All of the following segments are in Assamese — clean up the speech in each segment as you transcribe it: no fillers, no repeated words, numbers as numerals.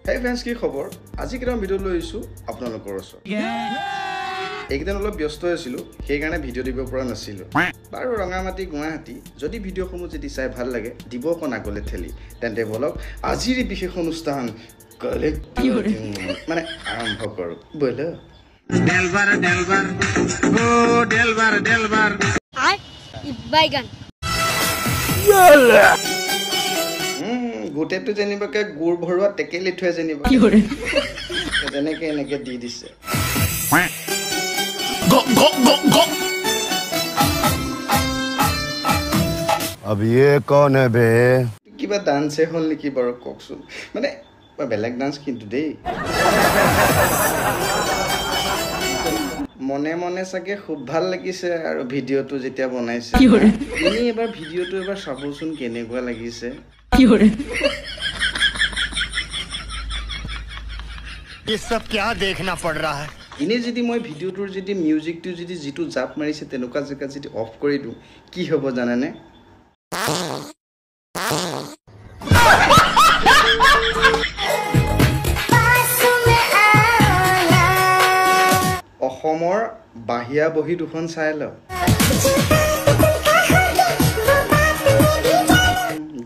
Hey fans, কি খবৰ? আজি কিটা ভিডিও লৈ আইছো আপোনালোকৰ ওচৰত। একদিন অলপ ব্যস্ত আছিলো, সেই কাৰণে ভিডিও দিব পৰা নাছিলো। বাৰু ৰঙামাটি গুৱাহাটী যদি ভিডিওসমূহ যদি চাই ভাল লাগে, দিব কোন আগলে ঠেলি। তেন্তে বলক আজিৰ বিশেষ অনুষ্ঠান মানে আৰম্ভ কৰো। বলো Delbar oh Delbar I বাইগান গোটেইটো জানিবকে গুৰ ভৰুৱা টেকেলি থৈ জানিব তেনেকে এনেকে দি দিছে अब ये कौन है बे কিবা ডান্স হল নেকি বাৰু ককচোন মানে বেলেগ ডান্স কিন্তু দেই মনে মনে সাকে খুব ভাল লাগিছে আৰু ভিডিওটো যেতিয়া বনাইছে ইনি এবাৰ ভিডিওটো এবাৰ চাবচোন কেনেকুৱা লাগিছে ये सब क्या देखना पड़ रहा है ইনি যদি মই ভিডিওটোৰ যদি মিউজিকটো যদি জিটো জাপ মাৰিছে তেনেকুৱা জেগা যদি অফ কৰি দিও কি হ'ব জানানে অসমৰ বাহিয়া বহি দুখন চাই ল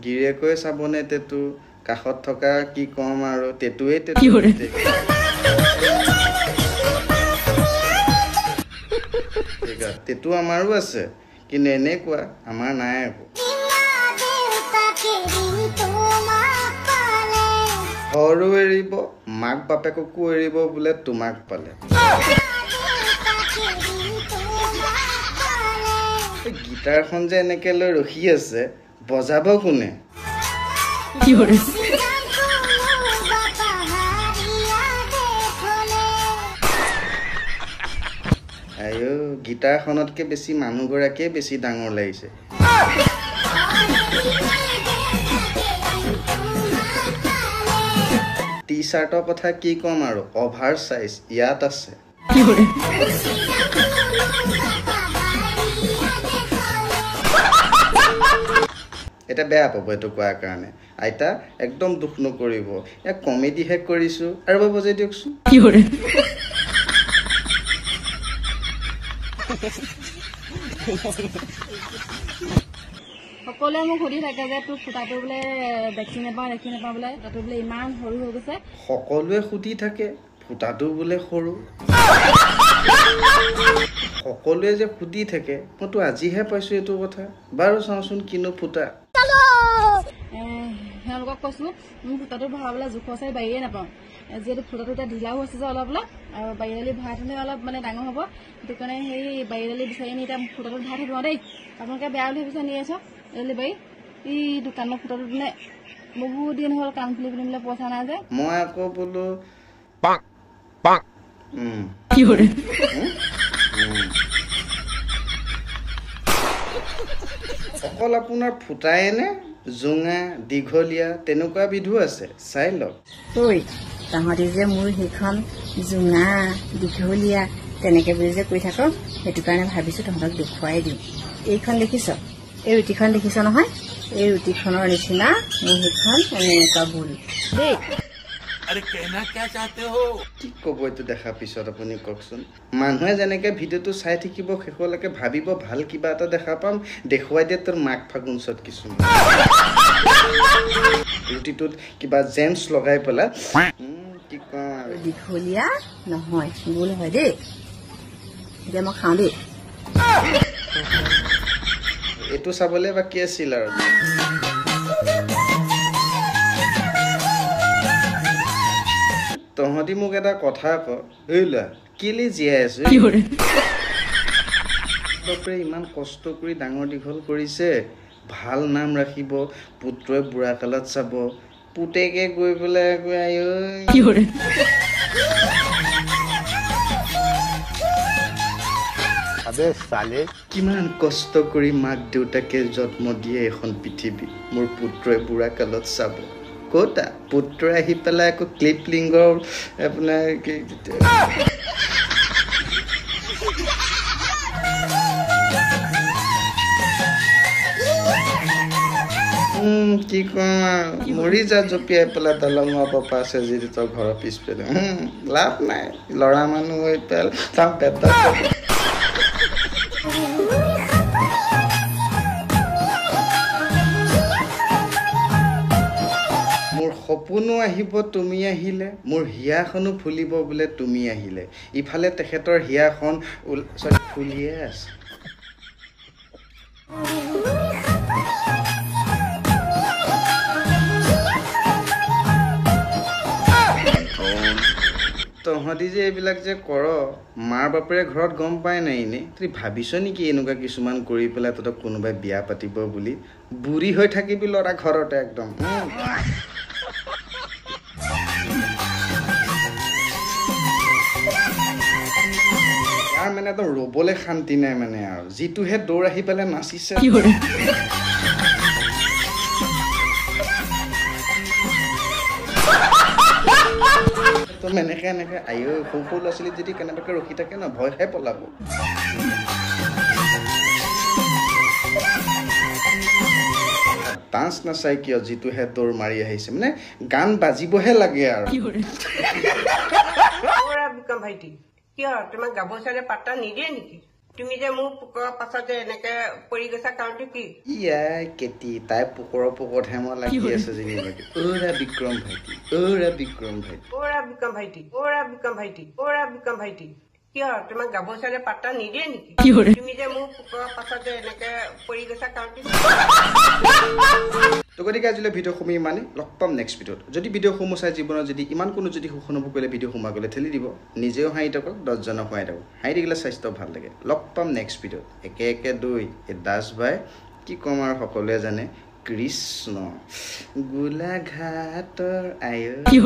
গিৰেকৈ চাবনে তেতু কাখত থকা কি কম আৰু তেতুৱে তেতু আমাৰো আছে কিন্তু এনেকুৱা আমাৰ নাই আকৌ ঘৰো এৰিব মাক বাপেককো এৰিব বোলে তোমাক পালে গিটাৰখন যে এনেকে লৈ ৰখি আছে বজাব কোনে আয়ো গিটাৰখনতকে বেছি মানুহগৰাকীয়ে বেছি ডাঙৰ লাগিছে টি-শাৰ্টৰ কথা কি কম আৰু অভাৰ সাইজ ইয়াত আছে এটা বেয়া পাব এটো কোৱাৰ কাৰণে আইতা একদম দুখ নকৰিব এক কমেডি হেক কৰিছো আৰু বজাই দিয়কচোন সকলোৱে মোক সুধি থাকে যে তোৰ ফুটাটো বোলে দেখি নাপাওঁ বোলে তাতো বোলে ইমান সৰু হৈ গৈছে সকলোৱে সুধি থাকে ফুটাটো বোলে সৰু সকলোৱে যে সুধি থাকে মইতো আজিহে পাইছো এইটো কথা বাৰু চাওঁচোন কিনো ফুটা তেওঁলোকক কৈছো মোৰ ফুটাটো ভৰাবলৈ জোখ চাই বাৰীয়ে নাপাওঁ যিহেতু ফুটাটো এতিয়া ঢিলাও হৈছে যে অলপ আৰু বাৰীদালি ভৰাই থলে অলপ মানে ডাঙৰ হ'ব সেইটো কাৰণে সেই বাৰীদালি বিচাৰি নি এতিয়া ফুটাটো ভৰাই থৈ দিওঁ দেই আপোনালোকে বেয়া বুলি ভাবিছে নি আছ এলি বাৰী এই দোকানৰ ফুটাটো মানে বহুত দিন হ'ল কাম খুলি পিনিবলৈ পইচা নাই যে মই আকৌ বোলো অকল আপোনাৰ ফুটাই নে জোঙা দীঘলীয়া তেনেকুৱা বিধু আছে চাই লওক ঐ তাহতি যে মোৰ সেইখন জোঙা দীঘলীয়া তেনেকে বুলি যে কৈ থাক সেইটো কাৰণে ভাবিছো তহঁতক দেখুৱাই দিম এইখন দেখিছ এই ৰুটিখন দেখিছ নহয় এই ৰুটিখনৰ নিচিনা মোৰ সেইখন এনেকুৱা বুল দেই अरे कहना क्या चाहते हो কি ক'ব এইটো দেখা পিছত আপুনি কওকচোন মানুহে যেনেকে ভিডিওটো চাই থাকিব শেষলৈকে ভাবিব ভাল কিবা এটা দেখা পাম দেখুৱাই দিয়ে তোৰ মাক ফাগুনছত কিছুমান ৰুটিটোত কিবা জেমছ লগাই পেলা কি কওঁ আৰু দীঘলীয়া নহয় বুল হয় দেই এতিয়া মই খাওঁ দেই এইটো চাবলৈ বাকী আছিল আৰু তহঁতি মোক এটা কথা ক এইলা কেলে জীয়াই আছো বাপৰে ইমান কষ্ট কৰি ডাঙৰ দীঘল কৰিছে ভাল নাম ৰাখিব পুত্ৰই বুঢ়া কালত চাব পুতেকে গৈ পেলাই अबे साले কিমান কষ্ট কৰি মাক দেউতাকে জন্ম দিয়ে এখন পৃথিৱী মোৰ পুত্ৰই বুঢ়া কালত চাব কোটা পুত্ৰ আহি পেলাই আকৌ ক্লিপ লিংগৰ আপোনাৰ কি কম আৰু মৰি যা জপিয়াই পেলাই দলঙৰ পাপা আছে যদি তোৰ ঘৰৰ পিছফালে লাভ নাই ল'ৰা মানুহ হৈ পেল তাৰ পেটা মোৰ সপোনো আহিব তুমি আহিলে মোৰ হিয়াখনো ফুলিব বোলে তুমি আহিলে ইফালে তেখেতৰ হিয়াখন ফুলিয়ে আছে তহঁতি যে এইবিলাক যে কৰ মাৰ বাপেৰে ঘৰত গম পাই নাই নে তই ভাবিছ নেকি এনেকুৱা কিছুমান কৰি পেলাই তহঁতক কোনোবাই বিয়া পাতিব বুলি বুঢ়ী হৈ থাকিবি ল'ৰা ঘৰতে একদম ইয়াৰ মানে একদম ৰ'বলৈ শান্তি নাই মানে আৰু যিটোহে দৌৰ আহি পেলাই নাচিছে এনেকে আয়ো সৰু সৰু ল'ৰা ছোৱালী যদি কেনেবাকে ৰখি থাকে ন ভয় খাই পলাব ডান্স নাচাই কিয় যিটোহে দৌৰ মাৰি আহিছে মানে গান বাজিবহে লাগে আৰু বিক্ৰম ভাইটি কিয় তোমাক গাব চালে পাত্তা নিদিয়ে নেকি তুমি যে মোৰ পোকৰ পাছতে এনেকে পৰি গৈছা কাৰণটো কি ইয়াই কেতি তাই পোকৰৰ পোকতহে মই লাগি আছে যেনিবাকে অ'ৰা বিক্ৰম ভাইটি অ'ৰা বিক্ৰম ভাইটি অ'ৰা বিক্ৰম ভাইটি অ'ৰা বিক্ৰম ভাইটি অ'ৰা বিক্ৰম ভাইটি কিয় তোমাক গাব চালে পাত্তা নিদিয়ে নেকি তুমি যে মোৰ পোকৰ পাছতে এনেকে পৰি গৈছা কাৰণটো তো গতিকে আজিলৈ ভিডিঅ'সমূহ ইমানেই লগ পাম নেক্সট ভিডিঅ'ত যদি ভিডিঅ'সমূহ চাই জীৱনত যদি ইমান কোনো যদি সুখ অনুভৱ কৰিলে ভিডিঅ'সমূহ আগলৈ ঠেলি দিব নিজেও হাঁহি থাকক 10জনক হাঁহি থাকক হাঁহি থাকিলে স্বাস্থ্য ভাল লাগে লগ পাম নেক্সট ভিডিঅ'ত একে একে দুই এই দাস ভাই কি ক'ম আৰু সকলোৱে জানে কৃষ্ণ গোলাঘাটৰ আয়ো কি